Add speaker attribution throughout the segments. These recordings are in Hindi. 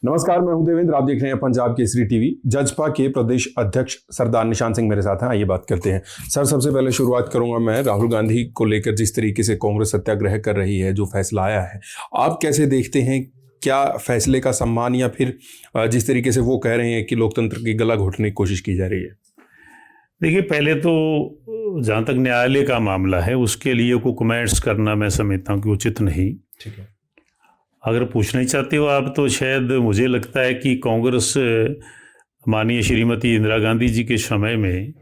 Speaker 1: नमस्कार, मैं हूं देवेंद्र। आप देख रहे हैं पंजाब केसरी टीवी। जजपा के प्रदेश अध्यक्ष सरदार निशान सिंह मेरे साथ हैं। आइए बात करते हैं। सर, सबसे पहले शुरुआत करूंगा मैं राहुल गांधी को लेकर जिस तरीके से कांग्रेस सत्याग्रह कर रही है, जो फैसला आया है, आप कैसे देखते हैं? क्या फैसले का सम्मान या फिर जिस तरीके से वो कह रहे हैं कि लोकतंत्र की गला घोटने की कोशिश की जा रही है?
Speaker 2: देखिए, पहले तो जहाँ तक न्यायालय का मामला है उसके लिए को कमेंट्स करना मैं समझता हूँ कि उचित नहीं।
Speaker 1: ठीक है।
Speaker 2: अगर पूछना ही चाहते हो आप, तो शायद मुझे लगता है कि कांग्रेस माननीय श्रीमती इंदिरा गांधी जी के समय में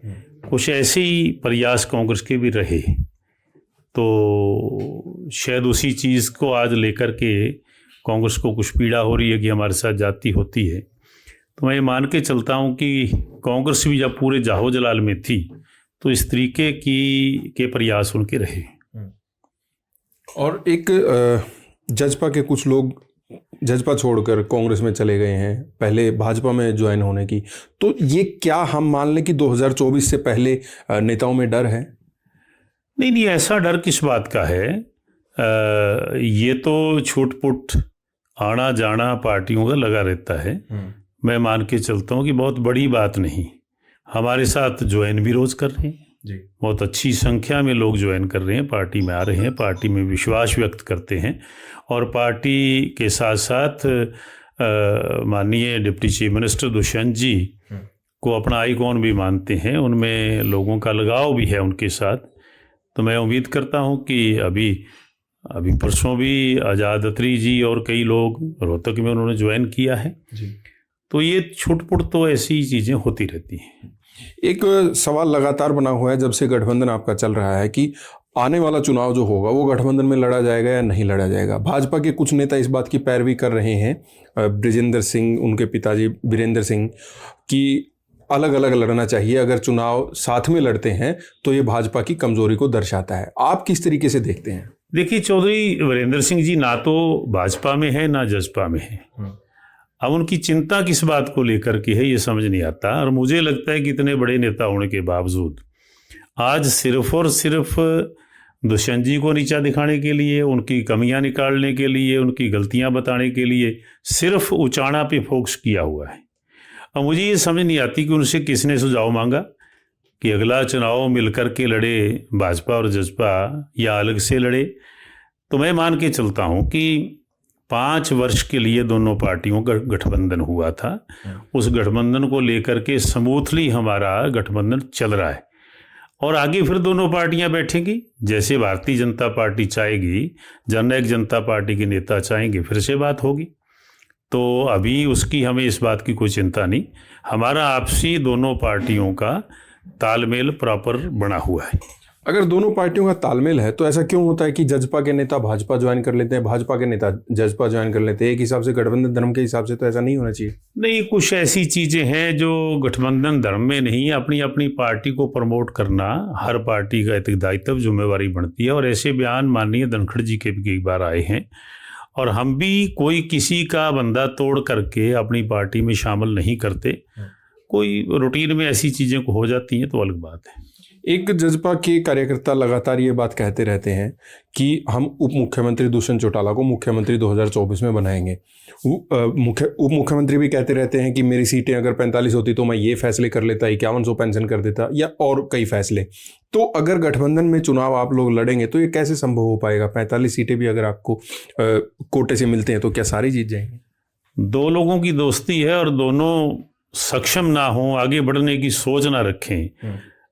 Speaker 2: कुछ ऐसे ही प्रयास कांग्रेस के भी रहे, तो शायद उसी चीज़ को आज लेकर के कांग्रेस को कुछ पीड़ा हो रही है कि हमारे साथ जाति होती है। तो मैं ये मान के चलता हूँ कि कांग्रेस भी जब पूरे जाहो जलाल में थी तो इस तरीके के प्रयास उनके रहे।
Speaker 1: और एक जजपा के कुछ लोग जजपा छोड़कर कांग्रेस में चले गए हैं, पहले भाजपा में ज्वाइन होने की। तो ये क्या हम मान लें कि 2024 से पहले नेताओं में डर है?
Speaker 2: नहीं, ऐसा डर किस बात का है। ये तो छूट-पुट आना जाना पार्टियों का लगा रहता है। मैं मान के चलता हूँ कि बहुत बड़ी बात नहीं। हमारे साथ ज्वाइन भी रोज़ कर रहे हैं जी, बहुत अच्छी संख्या में लोग ज्वाइन कर रहे हैं, पार्टी में आ रहे हैं, पार्टी में विश्वास व्यक्त करते हैं। और पार्टी के साथ साथ माननीय डिप्टी चीफ मिनिस्टर दुष्यंत जी को अपना आइकॉन भी मानते हैं, उनमें लोगों का लगाव भी है उनके साथ। तो मैं उम्मीद करता हूं कि अभी परसों भी आज़ाद अत्री जी और कई लोग रोहतक में उन्होंने ज्वाइन किया है जी। तो ये छुटपुट तो ऐसी चीज़ें होती रहती हैं।
Speaker 1: एक सवाल लगातार बना हुआ है जब से गठबंधन आपका चल रहा है कि आने वाला चुनाव जो होगा वो गठबंधन में लड़ा जाएगा या नहीं लड़ा जाएगा। भाजपा के कुछ नेता इस बात की पैरवी कर रहे हैं, बृजेंद्र सिंह, उनके पिताजी वीरेंद्र सिंह, कि अलग अलग लड़ना चाहिए। अगर चुनाव साथ में लड़ते हैं तो ये भाजपा की कमजोरी को दर्शाता है। आप किस तरीके से देखते हैं?
Speaker 2: देखिए, चौधरी वीरेंद्र सिंह जी ना तो भाजपा में है ना जसपा में है। अब उनकी चिंता किस बात को लेकर के है ये समझ नहीं आता। और मुझे लगता है कि इतने बड़े नेता होने के बावजूद आज सिर्फ और सिर्फ दुष्यंत जी को नीचा दिखाने के लिए, उनकी कमियां निकालने के लिए, उनकी गलतियां बताने के लिए सिर्फ उचाणा पे फोकस किया हुआ है। अब मुझे ये समझ नहीं आती कि उनसे किसने सुझाव मांगा कि अगला चुनाव मिलकर के लड़े भाजपा और जसपा या अलग से लड़े। तो मैं मान के चलता हूँ कि 5 वर्ष के लिए दोनों पार्टियों का गठबंधन हुआ था। उस गठबंधन को लेकर के स्मूथली हमारा गठबंधन चल रहा है और आगे फिर दोनों पार्टियां बैठेंगी जैसे भारतीय जनता पार्टी चाहेगी, जननायक जनता पार्टी के नेता चाहेंगे, फिर से बात होगी। तो अभी उसकी हमें इस बात की कोई चिंता नहीं। हमारा आपसी दोनों पार्टियों का तालमेल प्रॉपर बना हुआ है।
Speaker 1: अगर दोनों पार्टियों का तालमेल है तो ऐसा क्यों होता है कि जजपा के नेता भाजपा ज्वाइन कर लेते हैं, भाजपा के नेता जजपा ज्वाइन कर लेते हैं? एक हिसाब से गठबंधन धर्म के हिसाब से तो ऐसा नहीं होना चाहिए।
Speaker 2: नहीं, कुछ ऐसी चीज़ें हैं जो गठबंधन धर्म में नहीं, अपनी अपनी पार्टी को प्रमोट करना हर पार्टी का एक दायित्व जिम्मेवारी बनती है। और ऐसे बयान माननीय धनखड़ जी के भी एक बार आए हैं और हम भी कोई किसी का बंदा तोड़ करके अपनी पार्टी में शामिल नहीं करते। कोई रूटीन में ऐसी चीज़ें को हो जाती हैं तो अलग बात है।
Speaker 1: एक जजपा के कार्यकर्ता लगातार ये बात कहते रहते हैं कि हम उप मुख्यमंत्री दुष्यंत चौटाला को मुख्यमंत्री 2024 में बनाएंगे। उप मुख्यमंत्री भी कहते रहते हैं कि मेरी सीटें अगर 45 होती तो मैं ये फैसले कर लेता, 5100 पेंशन कर देता, या और कई फैसले। तो अगर गठबंधन में चुनाव आप लोग लड़ेंगे तो ये कैसे संभव हो पाएगा? 45 सीटें भी अगर आपको कोटे से मिलते हैं तो क्या सारी जीत जाएंगे?
Speaker 2: दो लोगों की दोस्ती है और दोनों सक्षम ना हो, आगे बढ़ने की सोच ना रखें,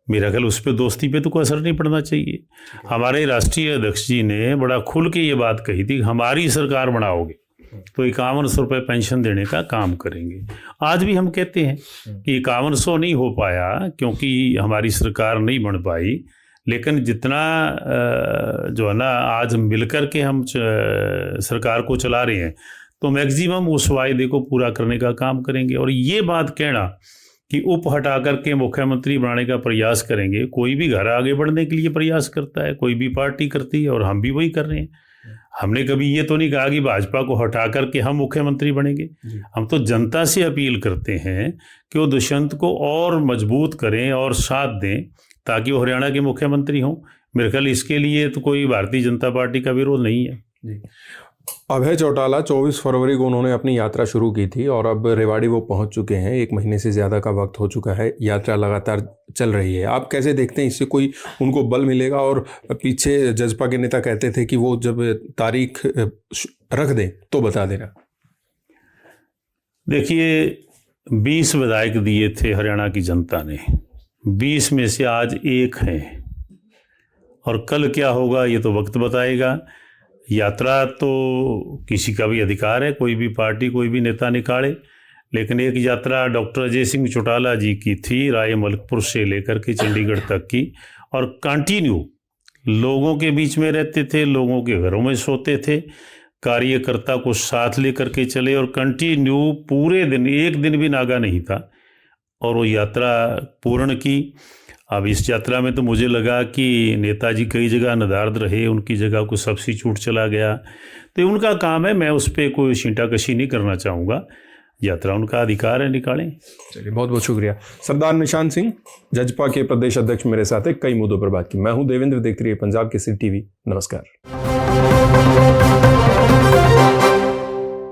Speaker 2: मेरा ख्याल उस पर दोस्ती पे तो कोई असर नहीं पड़ना चाहिए। हमारे राष्ट्रीय अध्यक्ष जी ने बड़ा खुल के ये बात कही थी, हमारी सरकार बनाओगे तो 5100 रुपये पेंशन देने का काम करेंगे। आज भी हम कहते हैं कि 5100 नहीं हो पाया क्योंकि हमारी सरकार नहीं बन पाई, लेकिन जितना जो है ना आज मिलकर के हम सरकार को चला रहे हैं तो मैक्सिमम उस वायदे को पूरा करने का काम करेंगे। और ये बात कहना कि उप हटा करके मुख्यमंत्री बनाने का प्रयास करेंगे, कोई भी घर आगे बढ़ने के लिए प्रयास करता है, कोई भी पार्टी करती है और हम भी वही कर रहे हैं। हमने कभी ये तो नहीं कहा कि भाजपा को हटा करके हम मुख्यमंत्री बनेंगे। हम तो जनता से अपील करते हैं कि वो दुष्यंत को और मजबूत करें और साथ दें ताकि वो हरियाणा के मुख्यमंत्री हों। मेरे ख्याल इसके लिए तो कोई भारतीय जनता पार्टी का विरोध नहीं है।
Speaker 1: अभय चौटाला 24 फरवरी को उन्होंने अपनी यात्रा शुरू की थी और अब रेवाड़ी वो पहुंच चुके हैं। 1 महीने से ज़्यादा का वक्त हो चुका है, यात्रा लगातार चल रही है। आप कैसे देखते हैं, इससे कोई उनको बल मिलेगा? और पीछे जजपा के नेता कहते थे कि वो जब तारीख रख दें तो बता देना।
Speaker 2: देखिए, 20 विधायक दिए थे हरियाणा की जनता ने, 20 में से आज 1 है और कल क्या होगा ये तो वक्त बताएगा। यात्रा तो किसी का भी अधिकार है, कोई भी पार्टी कोई भी नेता निकाले, लेकिन एक यात्रा डॉक्टर अजय सिंह चौटाला जी की थी, राय मलकपुर से लेकर के चंडीगढ़ तक की, और कंटिन्यू लोगों के बीच में रहते थे, लोगों के घरों में सोते थे, कार्यकर्ता को साथ लेकर के चले और कंटिन्यू पूरे दिन, एक दिन भी नागा नहीं था और वो यात्रा पूर्ण की। अब इस यात्रा में तो मुझे लगा कि नेताजी कई जगह नदारद रहे, उनकी जगह को सब्स्टिट्यूट चला गया, तो उनका काम है, मैं उस पर कोई छींटाकशी नहीं करना चाहूँगा। यात्रा उनका अधिकार है, निकालें।
Speaker 1: चलिए, बहुत बहुत शुक्रिया। सरदार निशान सिंह, जजपा के प्रदेश अध्यक्ष, मेरे साथ है, कई मुद्दों पर बात की। मैं हूं देवेंद्र, देखते रहिए पंजाब केसरी टीवी। नमस्कार।